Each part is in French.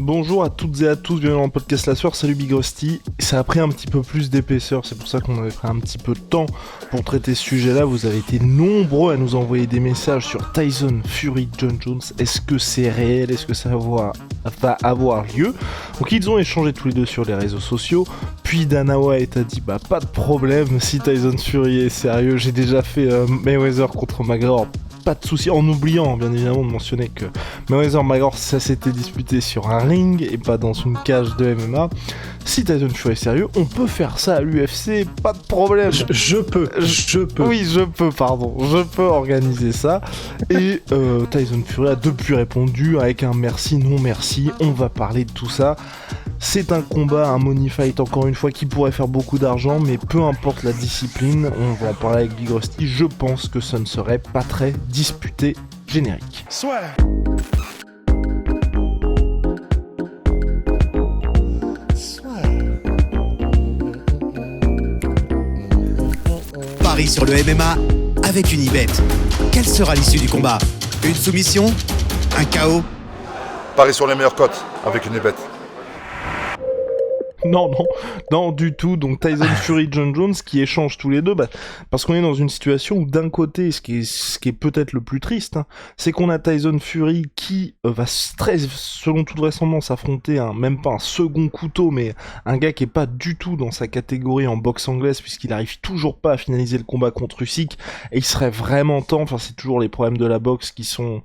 Bonjour à toutes et à tous, bienvenue dans le podcast La Soirée, salut Big Rusty. Ça a pris un petit peu plus d'épaisseur, c'est pour ça qu'on avait pris un petit peu de temps pour traiter ce sujet-là. Vous avez été nombreux à nous envoyer des messages sur Tyson Fury John Jones. Est-ce que c'est réel? Est-ce que ça va avoir lieu? Donc ils ont échangé tous les deux sur les réseaux sociaux. Puis Dana White a dit bah pas de problème, si Tyson Fury est sérieux, j'ai déjà fait Mayweather contre McGregor. Pas de souci, en oubliant bien évidemment de mentionner que Mayweather McGregor ça s'était disputé sur un ring et pas dans une cage de MMA. Si Tyson Fury est sérieux, on peut faire ça à l'UFC, pas de problème. Je peux. Oui, je peux organiser ça. Et Tyson Fury a depuis répondu avec un merci, non merci, on va parler de tout ça. C'est un combat, un money fight encore une fois qui pourrait faire beaucoup d'argent, mais peu importe la discipline, on va en parler avec Big Rusty, je pense que ça ne serait pas très disputé. Générique. Soit. Paris sur le MMA avec une Unibet. Quelle sera l'issue du combat? Une soumission? Un KO? Paris sur les meilleures cotes avec une Unibet. Non, du tout. Donc Tyson Fury, John Jones qui échangent tous les deux, parce qu'on est dans une situation où d'un côté, ce qui est peut-être le plus triste, c'est qu'on a Tyson Fury qui va selon toute vraisemblance affronter même pas un second couteau, mais un gars qui est pas du tout dans sa catégorie en boxe anglaise, puisqu'il arrive toujours pas à finaliser le combat contre Usyk, et il serait vraiment temps. Enfin, c'est toujours les problèmes de la boxe qui sont.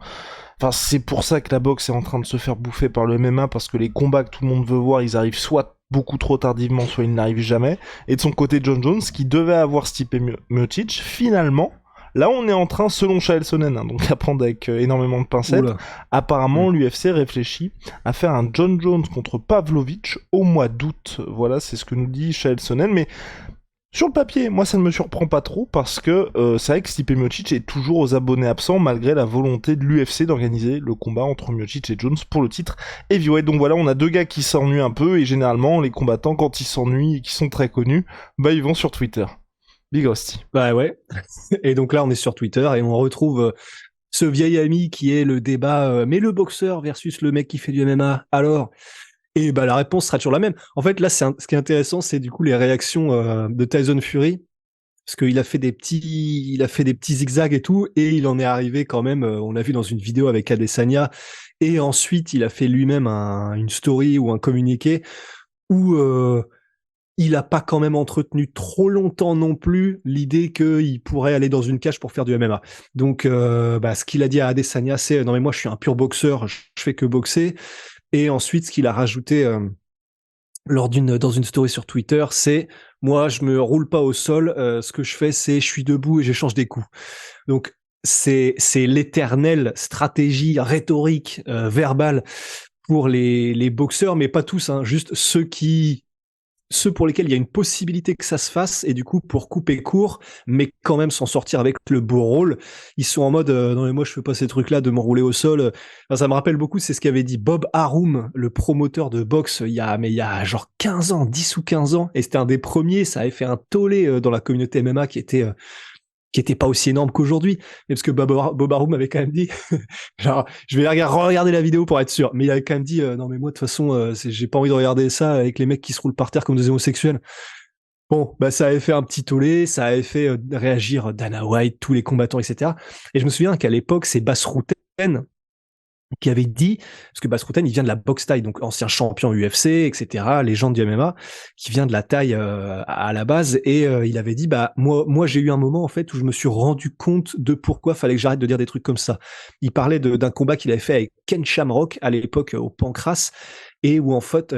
Enfin, c'est pour ça que la boxe est en train de se faire bouffer par le MMA, parce que les combats que tout le monde veut voir, ils arrivent soit beaucoup trop tardivement, soit ils n'arrivent jamais. Et de son côté, John Jones, qui devait avoir Stipe Miocic, finalement, là on est en train, selon Chael Sonnen, donc à prendre avec énormément de pincettes, apparemment l'UFC réfléchit à faire un John Jones contre Pavlovich au mois d'août. Voilà, c'est ce que nous dit Chael Sonnen, mais sur le papier, moi ça ne me surprend pas trop parce que c'est vrai que Stipe Miocic est toujours aux abonnés absents malgré la volonté de l'UFC d'organiser le combat entre Miocic et Jones pour le titre heavyweight. Donc voilà, on a deux gars qui s'ennuient un peu et généralement les combattants quand ils s'ennuient et qui sont très connus, ils vont sur Twitter. Big Rusty. Bah ouais. Et donc là on est sur Twitter et on retrouve ce vieil ami qui est le débat mais le boxeur versus le mec qui fait du MMA. Alors et la réponse sera toujours la même. En fait, là, ce qui est intéressant, c'est du coup les réactions de Tyson Fury, parce qu'il a fait des petits zigzags et tout, et il en est arrivé quand même. On l'a vu dans une vidéo avec Adesanya, et ensuite il a fait lui-même une story ou un communiqué où il a pas quand même entretenu trop longtemps non plus l'idée qu'il pourrait aller dans une cage pour faire du MMA. Donc, ce qu'il a dit à Adesanya, c'est non mais moi je suis un pur boxeur, je fais que boxer. Et ensuite, ce qu'il a rajouté dans une story sur Twitter, c'est moi, je me roule pas au sol. Ce que je fais, c'est je suis debout et j'échange des coups. Donc c'est l'éternelle stratégie rhétorique verbale pour les boxeurs, mais pas tous, juste ceux pour lesquels il y a une possibilité que ça se fasse, et du coup, pour couper court, mais quand même s'en sortir avec le beau rôle, ils sont en mode non mais moi je fais pas ces trucs-là de m'enrouler au sol. Enfin, ça me rappelle beaucoup, c'est ce qu'avait dit Bob Arum, le promoteur de boxe, il y a genre 15 ans, 10 ou 15 ans, et c'était un des premiers, ça avait fait un tollé dans la communauté MMA qui était pas aussi énorme qu'aujourd'hui, mais parce que Bob Arum avait quand même dit, genre, je vais regarder la vidéo pour être sûr, mais il avait quand même dit, non mais moi de toute façon, j'ai pas envie de regarder ça avec les mecs qui se roulent par terre comme des homosexuels. Bon, ça avait fait un petit tollé, ça avait fait réagir Dana White, tous les combattants, etc. Et je me souviens qu'à l'époque, c'est Bas Rutten qui avait dit, parce que Bas Rutten, il vient de la boxe thaï, donc ancien champion UFC, etc., légende du MMA, qui vient de la Thaï à la base, et il avait dit, moi j'ai eu un moment en fait où je me suis rendu compte de pourquoi fallait que j'arrête de dire des trucs comme ça. Il parlait d'un combat qu'il avait fait avec Ken Shamrock à l'époque au Pancras, et où en fait,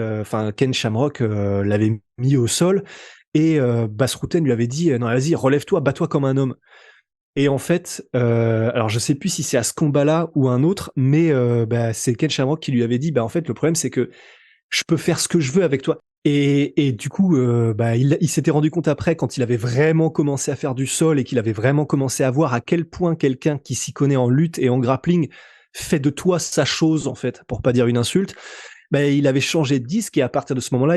Ken Shamrock l'avait mis au sol, et Bas Rutten lui avait dit, non vas-y, relève-toi, bats-toi comme un homme. Et en fait, alors je sais plus si c'est à ce combat-là ou un autre, mais c'est Ken Shamrock qui lui avait dit, en fait, le problème c'est que je peux faire ce que je veux avec toi. Et du coup, il s'était rendu compte après, quand il avait vraiment commencé à faire du sol et qu'il avait vraiment commencé à voir à quel point quelqu'un qui s'y connaît en lutte et en grappling fait de toi sa chose, en fait, pour pas dire une insulte. Il avait changé de disque, et à partir de ce moment-là,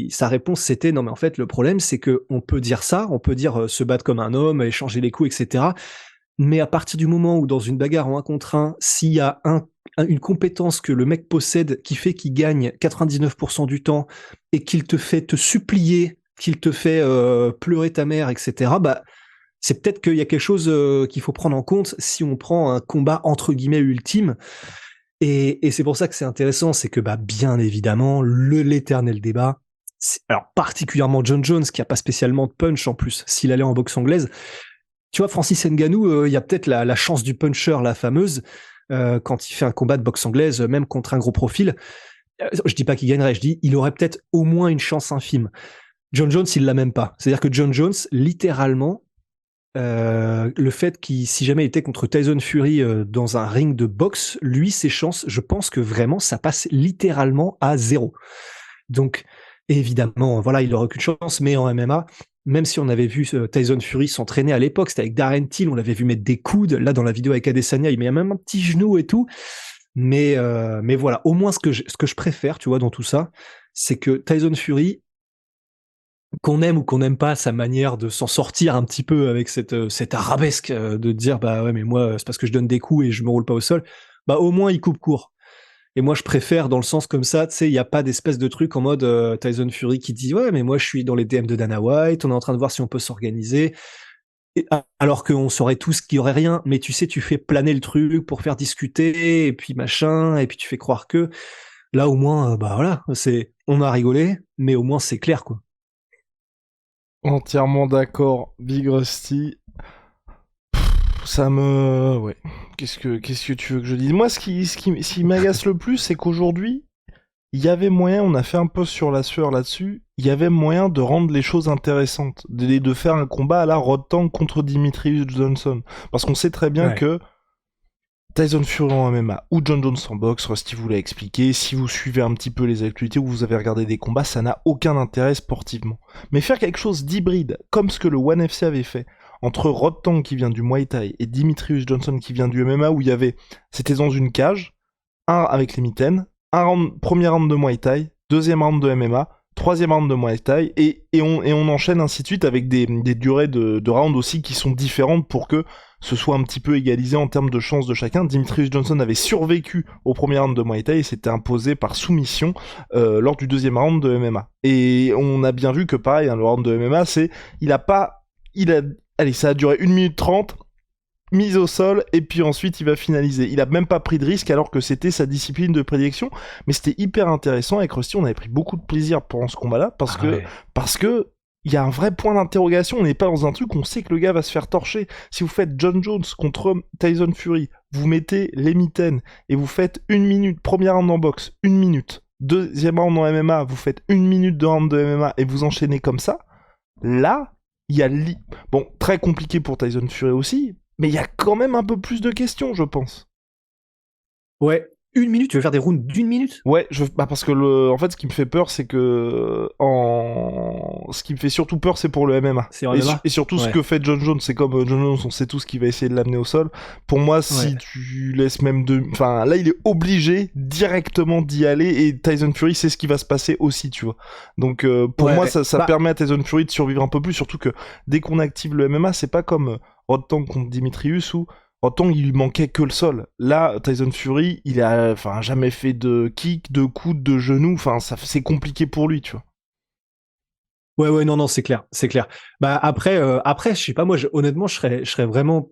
sa réponse c'était non mais en fait le problème c'est que on peut dire ça, on peut dire se battre comme un homme, échanger les coups, etc. mais à partir du moment où dans une bagarre en 1 contre 1, s'il y a une compétence que le mec possède qui fait qu'il gagne 99% du temps et qu'il te fait te supplier, qu'il te fait pleurer ta mère, etc., bah, c'est peut-être qu'il y a quelque chose qu'il faut prendre en compte si on prend un combat entre guillemets ultime. Et c'est pour ça que c'est intéressant, c'est que bah, bien évidemment, l'éternel débat, alors particulièrement John Jones, qui a pas spécialement de punch en plus, s'il allait en boxe anglaise. Tu vois, Francis Ngannou, il y a peut-être la chance du puncher, la fameuse, quand il fait un combat de boxe anglaise, même contre un gros profil. Je dis pas qu'il gagnerait, je dis il aurait peut-être au moins une chance infime. John Jones, il l'a même pas. C'est-à-dire que John Jones, littéralement, le fait qu'il, si jamais il était contre Tyson Fury dans un ring de boxe, lui, ses chances, je pense que vraiment, ça passe littéralement à 0. Donc, évidemment, voilà, il aurait aucune chance, mais en MMA, même si on avait vu Tyson Fury s'entraîner à l'époque, c'était avec Darren Till, on l'avait vu mettre des coudes, là, dans la vidéo avec Adesanya, il met même un petit genou et tout, mais voilà, au moins ce que je préfère, tu vois, dans tout ça, c'est que Tyson Fury, qu'on aime ou qu'on n'aime pas sa manière de s'en sortir un petit peu avec cette arabesque de dire bah ouais mais moi c'est parce que je donne des coups et je me roule pas au sol, bah au moins il coupe court. Et moi je préfère dans le sens comme ça, tu sais, il y a pas d'espèce de truc en mode Tyson Fury qui dit ouais mais moi je suis dans les DM de Dana White, on est en train de voir si on peut s'organiser. Alors qu'on saurait tous qu'il y aurait rien, mais tu sais, tu fais planer le truc pour faire discuter et puis machin, et puis tu fais croire que là au moins bah voilà, on a rigolé, mais au moins c'est clair quoi. Entièrement d'accord, Big Rusty. Ça me... Ouais. Qu'est-ce que tu veux que je dise? Moi, ce qui m'agace le plus, c'est qu'aujourd'hui, il y avait moyen, on a fait un post sur la sueur là-dessus, il y avait moyen de rendre les choses intéressantes, de faire un combat à la Rod Tank contre Demetrius Johnson. Parce qu'on sait très bien que Tyson Fury en MMA ou John Jones en boxe, Rusty vous l'a expliqué, si vous suivez un petit peu les actualités ou vous avez regardé des combats, ça n'a aucun intérêt sportivement. Mais faire quelque chose d'hybride, comme ce que le ONE FC avait fait, entre Rod Tank qui vient du Muay Thai et Demetrius Johnson qui vient du MMA, où il y avait, c'était dans une cage, un avec les mitaines, premier round de Muay Thai, deuxième round de MMA, troisième round de Muay Thai, et on enchaîne ainsi de suite avec des durées de rounds aussi qui sont différentes pour que ce soit un petit peu égalisé en termes de chances de chacun. Demetrius Johnson avait survécu au premier round de Muay Thai et s'était imposé par soumission lors du deuxième round de MMA. Et on a bien vu que pareil, hein, le round de MMA, allez, ça a duré 1 minute 30, mise au sol, et puis ensuite il va finaliser. Il a même pas pris de risque alors que c'était sa discipline de prédilection, mais c'était hyper intéressant. Avec Rusty, on avait pris beaucoup de plaisir pendant ce combat-là, parce que il y a un vrai point d'interrogation, on n'est pas dans un truc où on sait que le gars va se faire torcher. Si vous faites John Jones contre Tyson Fury, vous mettez les mitaines, et vous faites 1 minute, premier round en boxe, 1 minute, deuxième round en MMA, vous faites 1 minute de round de MMA, et vous enchaînez comme ça, là, il y a... Bon, très compliqué pour Tyson Fury aussi, mais il y a quand même un peu plus de questions, je pense. Ouais, 1 minute, tu veux faire des rounds d'1 minute? Ouais, parce que en fait, ce qui me fait peur, c'est que ce qui me fait surtout peur, c'est pour le MMA. C'est MMA. Et surtout ce que fait John Jones, c'est comme John Jones, on sait tous qu'il va essayer de l'amener au sol. Pour moi, si tu laisses même enfin, là, il est obligé directement d'y aller, et Tyson Fury, c'est ce qui va se passer aussi, tu vois. Donc, pour moi, ça permet à Tyson Fury de survivre un peu plus, surtout que dès qu'on active le MMA, c'est pas comme Rod Tank contre Demetrius où Autant il lui manquait que le sol. Là, Tyson Fury, il a jamais fait de kick, de coude, de genou. C'est compliqué pour lui, tu vois. Ouais, non, c'est clair. Bah après, je sais pas, moi, honnêtement, je serais vraiment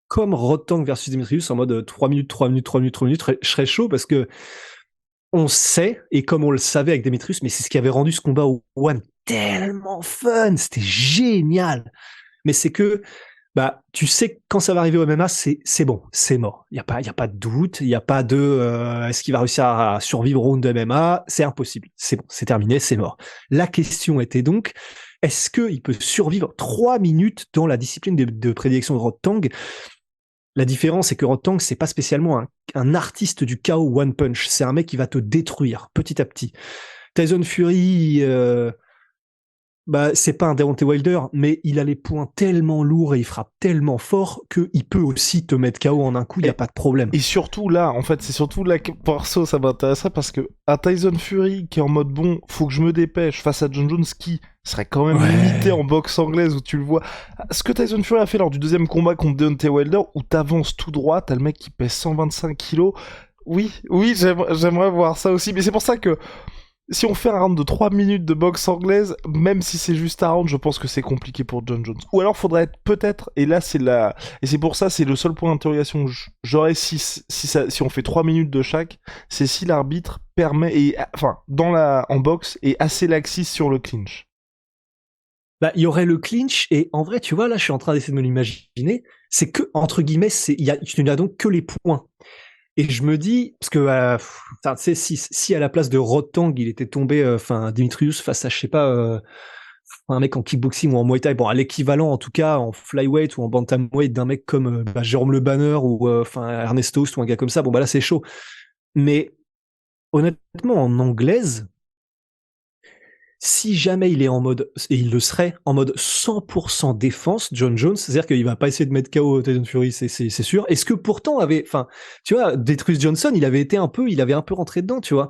comme Rod Tank versus Demetrius en mode 3 minutes. Je serais chaud parce que on sait, et comme on le savait avec Demetrius, mais c'est ce qui avait rendu ce combat au One tellement fun. C'était génial. Mais c'est que, bah, tu sais que quand ça va arriver au MMA, c'est bon, c'est mort. Il y a pas de doute, il y a pas de est-ce qu'il va réussir à survivre au round de MMA, c'est impossible. C'est bon, c'est terminé, c'est mort. La question était donc, est-ce qu'il peut survivre 3 minutes dans la discipline de prédilection de Rod Tank? La différence, c'est que Rod Tank, c'est pas spécialement un artiste du KO one punch. C'est un mec qui va te détruire petit à petit. Tyson Fury, bah, c'est pas un Deontay Wilder, mais il a les poings tellement lourds et il frappe tellement fort qu'il peut aussi te mettre KO en un coup, il y a pas de problème. Et surtout là, en fait, c'est surtout là que perso ça m'intéresserait parce que à Tyson Fury qui est en mode bon, faut que je me dépêche face à John Jones qui serait quand même limité en boxe anglaise où tu le vois. Ce que Tyson Fury a fait lors du deuxième combat contre Deontay Wilder où t'avances tout droit, t'as le mec qui pèse 125 kilos. Oui, j'aimerais voir ça aussi, mais c'est pour ça que si on fait un round de 3 minutes de boxe anglaise, même si c'est juste un round, je pense que c'est compliqué pour John Jones. Ou alors faudrait être peut-être, et là c'est la, et c'est pour ça, c'est le seul point d'interrogation que j'aurais si on fait 3 minutes de chaque, c'est si l'arbitre permet, et, enfin, en boxe, est assez laxiste sur le clinch. Bah, il y aurait le clinch, et en vrai, tu vois, là, je suis en train d'essayer de me l'imaginer, c'est que, entre guillemets, tu n'as donc que les points. Et je me dis, parce que, tu sais, si à la place de Rotang, il était tombé, Dimitrius face à, je sais pas, un mec en kickboxing ou en Muay Thai, bon, à l'équivalent, en tout cas, en flyweight ou en bantamweight d'un mec comme Jérôme Le Banner ou, Ernest Host ou un gars comme ça, bon, bah là, c'est chaud. Mais, honnêtement, en anglaise, si jamais il est en mode, et il le serait, en mode 100% défense, John Jones, c'est-à-dire qu'il va pas essayer de mettre KO Tyson Fury, c'est sûr. Est-ce que pourtant tu vois, Demetrius Johnson, il avait un peu rentré dedans, tu vois.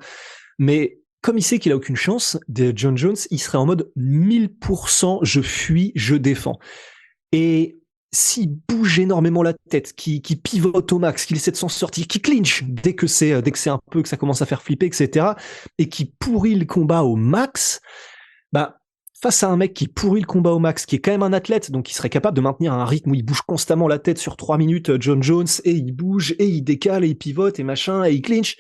Mais comme il sait qu'il a aucune chance, John Jones, il serait en mode 1000%, je fuis, je défends. Et s'il bouge énormément la tête, qui pivote au max, qu'il essaie de s'en sortir, qui clinch dès que c'est un peu, que ça commence à faire flipper, etc., et qui pourrit le combat au max, bah, face à un mec qui pourrit le combat au max, qui est quand même un athlète, donc il serait capable de maintenir un rythme où il bouge constamment la tête sur 3 minutes, John Jones, et il bouge, et il décale, et il pivote, et machin, et il clinch.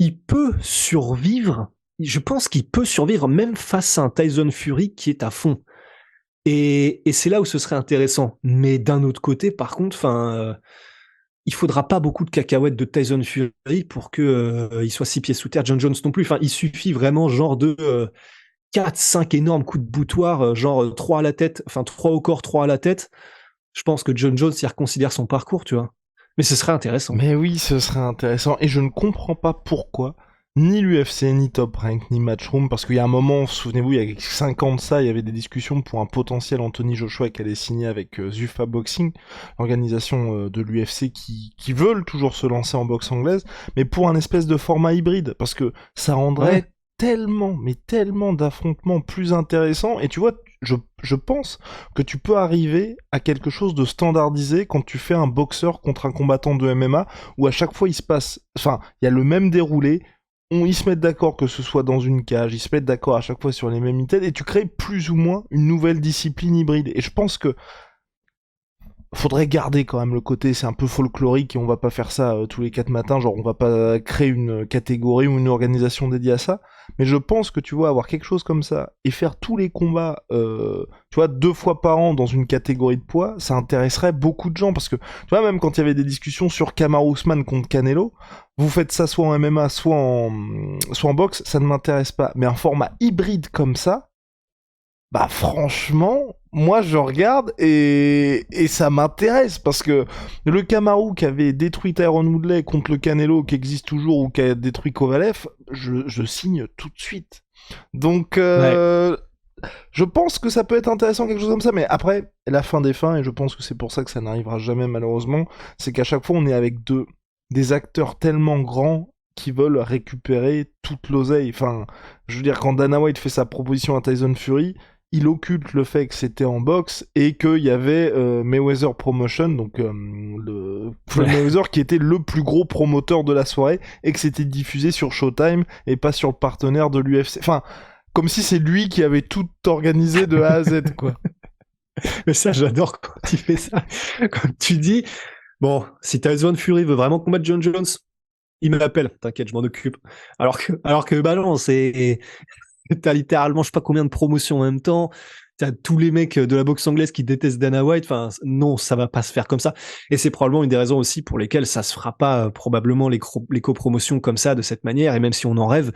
Il peut survivre, je pense qu'il peut survivre même face à un Tyson Fury qui est à fond. Et c'est là où ce serait intéressant. Mais d'un autre côté, par contre, il faudra pas beaucoup de cacahuètes de Tyson Fury pour que il soit 6 pieds sous terre, John Jones non plus. Enfin, il suffit vraiment genre de 4-5 énormes coups de boutoir, genre 3 à la tête, 3 au corps, 3 à la tête. Je pense que John Jones il reconsidère son parcours, tu vois. Mais ce serait intéressant. Mais oui, ce serait intéressant. Et je ne comprends pas pourquoi ni l'UFC, ni Top Rank, ni Matchroom, parce qu'il y a un moment, souvenez-vous, il y a 5 ans de ça, il y avait des discussions pour un potentiel Anthony Joshua qui allait signer avec Zuffa Boxing, l'organisation de l'UFC qui veulent toujours se lancer en boxe anglaise, mais pour un espèce de format hybride, parce que ça rendrait tellement d'affrontements plus intéressants, et tu vois, je pense que tu peux arriver à quelque chose de standardisé quand tu fais un boxeur contre un combattant de MMA, où à chaque fois il y a le même déroulé, ils se mettent d'accord que ce soit dans une cage, ils se mettent d'accord à chaque fois sur les mêmes items, et tu crées plus ou moins une nouvelle discipline hybride. Et je pense que faudrait garder quand même le côté, c'est un peu folklorique et on va pas faire ça tous les 4 matins, genre on va pas créer une catégorie ou une organisation dédiée à ça, mais je pense que tu vois, avoir quelque chose comme ça et faire tous les combats, tu vois, 2 fois par an dans une catégorie de poids, ça intéresserait beaucoup de gens, parce que, tu vois, même quand il y avait des discussions sur Kamaru Usman contre Canelo, vous faites ça soit en MMA, soit en boxe, ça ne m'intéresse pas, mais un format hybride comme ça, bah franchement, moi je regarde et ça m'intéresse, parce que le Kamaru qui avait détruit Tyron Woodley contre le Canelo qui existe toujours ou qui a détruit Kovalev, je signe tout de suite. Donc je pense que ça peut être intéressant, quelque chose comme ça, mais après, la fin des fins, et je pense que c'est pour ça que ça n'arrivera jamais malheureusement, c'est qu'à chaque fois on est avec des acteurs tellement grands qui veulent récupérer toute l'oseille. Enfin, je veux dire, quand Dana White fait sa proposition à Tyson Fury, il occulte le fait que c'était en boxe et qu'il y avait Mayweather Promotion, donc le Floyd Mayweather qui était le plus gros promoteur de la soirée, et que c'était diffusé sur Showtime et pas sur le partenaire de l'UFC. Enfin, comme si c'est lui qui avait tout organisé de A à Z, quoi. Mais ça, j'adore quand tu fais ça. Quand tu dis, bon, si Tyson Fury veut vraiment combattre John Jones, il m'appelle, t'inquiète, je m'en occupe. Alors que bah non, t'as littéralement je sais pas combien de promotions en même temps, t'as tous les mecs de la boxe anglaise qui détestent Dana White, enfin non, ça va pas se faire comme ça, et c'est probablement une des raisons aussi pour lesquelles ça se fera pas probablement les copromotions comme ça, de cette manière, et même si on en rêve,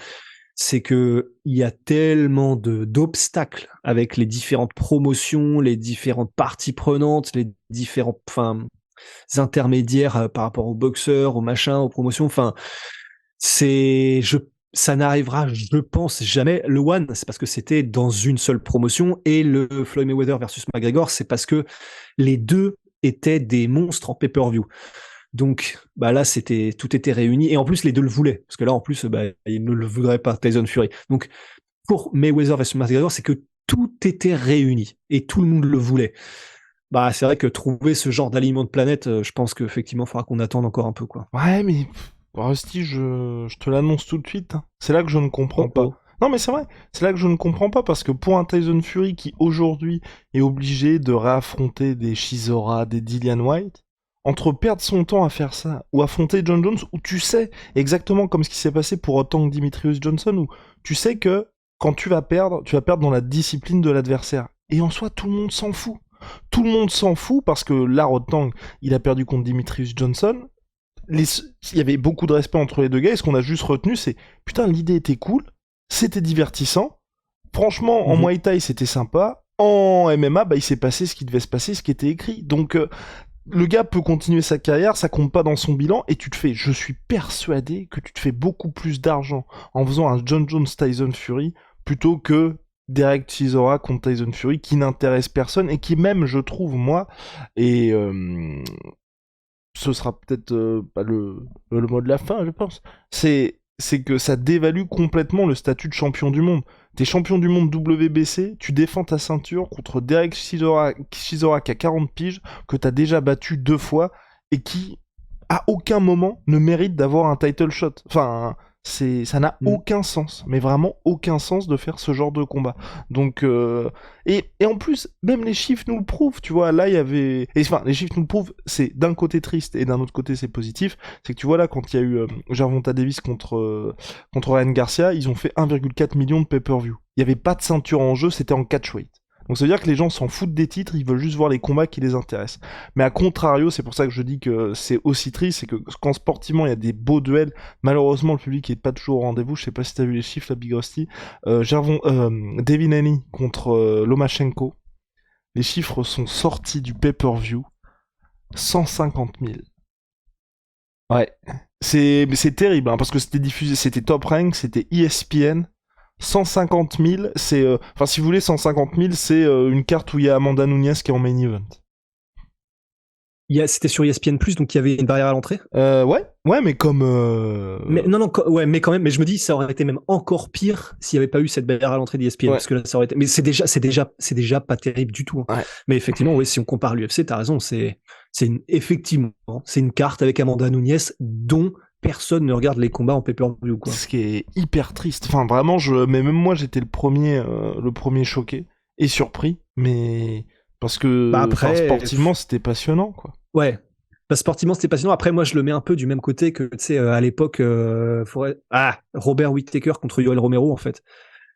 c'est que il y a tellement d'obstacles avec les différentes promotions, les différentes parties prenantes, les différents intermédiaires par rapport aux boxeurs, aux machins, aux promotions, je ça n'arrivera, je pense, jamais. Le One, c'est parce que c'était dans une seule promotion, et le Floyd Mayweather versus McGregor, c'est parce que les deux étaient des monstres en pay-per-view. Donc, bah là, tout était réuni, et en plus, les deux le voulaient, parce que là, en plus, bah, ils ne le voudraient pas, Tyson Fury. Donc, pour Mayweather versus McGregor, c'est que tout était réuni, et tout le monde le voulait. Bah, c'est vrai que trouver ce genre d'alignement de planète, je pense qu'effectivement, il faudra qu'on attende encore un peu, quoi. Ouais, mais Rusty, je te l'annonce tout de suite, hein. C'est là que je ne comprends pas. Non, mais c'est vrai, c'est là que je ne comprends pas, parce que pour un Tyson Fury qui aujourd'hui est obligé de réaffronter des Chisora, des Dillian White, entre perdre son temps à faire ça, ou affronter John Jones, où tu sais, exactement comme ce qui s'est passé pour Tank Dimitrius Johnson, où tu sais que quand tu vas perdre dans la discipline de l'adversaire. Et en soi, tout le monde s'en fout. Tout le monde s'en fout, parce que là, Rotang, il a perdu contre Dimitrius Johnson. Il y avait beaucoup de respect entre les deux gars, et ce qu'on a juste retenu, c'est putain, l'idée était cool, c'était divertissant, franchement, en Muay Thai, c'était sympa, en MMA, bah, il s'est passé ce qui devait se passer, ce qui était écrit. Donc, le gars peut continuer sa carrière, ça compte pas dans son bilan, et je suis persuadé que tu te fais beaucoup plus d'argent en faisant un John Jones Tyson Fury plutôt que Derek Chisora contre Tyson Fury, qui n'intéresse personne, et qui même, je trouve, moi, et ce sera peut-être pas le mot de la fin, je pense, c'est que ça dévalue complètement le statut de champion du monde. T'es champion du monde WBC, tu défends ta ceinture contre Derek Chisora qui a 40 piges, que t'as déjà battu 2 fois, et qui, à aucun moment, ne mérite d'avoir un title shot. Enfin, ça n'a aucun sens, mais vraiment aucun sens de faire ce genre de combat. Donc, et en plus, même les chiffres nous le prouvent, tu vois, là il y avait... Enfin, les chiffres nous le prouvent, c'est d'un côté triste, et d'un autre côté c'est positif, c'est que tu vois là, quand il y a eu Gervonta Davis contre Ryan Garcia, ils ont fait 1,4 million de pay-per-view. Il n'y avait pas de ceinture en jeu, c'était en catchweight. Donc ça veut dire que les gens s'en foutent des titres, ils veulent juste voir les combats qui les intéressent. Mais à contrario, c'est pour ça que je dis que c'est aussi triste, c'est que quand sportivement il y a des beaux duels, malheureusement le public est pas toujours au rendez-vous. Je sais pas si t'as vu les chiffres, la Big Rusty. Devin Haney contre Lomachenko, les chiffres sont sortis du pay-per-view, 150 000. Ouais, c'est terrible, hein, parce que c'était diffusé, c'était Top Rank, c'était ESPN. 150 000, c'est... Enfin, si vous voulez, 150 000, c'est une carte où il y a Amanda Nunes qui est en main event. C'était sur ESPN+, donc il y avait une barrière à l'entrée. Ouais, mais comme... Mais mais quand même, mais je me dis, ça aurait été même encore pire s'il n'y avait pas eu cette barrière à l'entrée d'ESPN, parce que là, ça aurait été... Mais c'est déjà pas terrible du tout. Hein. Ouais. Mais effectivement, ouais, si on compare l'UFC, t'as raison, effectivement, c'est une carte avec Amanda Nunes dont personne ne regarde les combats en pay-per-view, quoi. Ce qui est hyper triste. Enfin, vraiment, mais même moi, j'étais le premier choqué et surpris, mais parce que sportivement, c'était passionnant, quoi. Ouais. Bah, sportivement, c'était passionnant. Après, moi, je le mets un peu du même côté que, tu sais, à l'époque, Robert Whittaker contre Yoel Romero, en fait.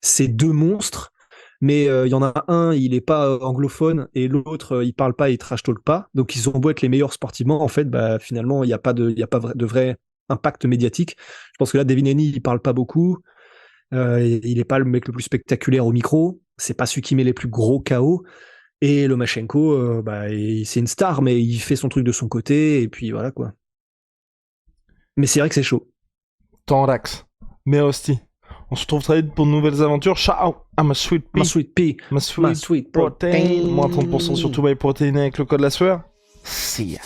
C'est deux monstres, mais il y en a un, il est pas anglophone, et l'autre, il parle pas, il trash talk pas. Donc, ils ont beau être les meilleurs sportivement, en fait, bah, finalement, il n'y a pas de vrai impact médiatique. Je pense que là, Devin Haney, il parle pas beaucoup. Il est pas le mec le plus spectaculaire au micro. C'est pas celui qui met les plus gros KO. Et Lomachenko, c'est une star, mais il fait son truc de son côté, et puis voilà, quoi. Mais c'est vrai que c'est chaud. Tandax. Mais hostie. On se retrouve très vite pour de nouvelles aventures. Ciao, I'm a sweet pea. My sweet protein. Moins 30% sur tout by protéiné avec le code la sueur. See ya.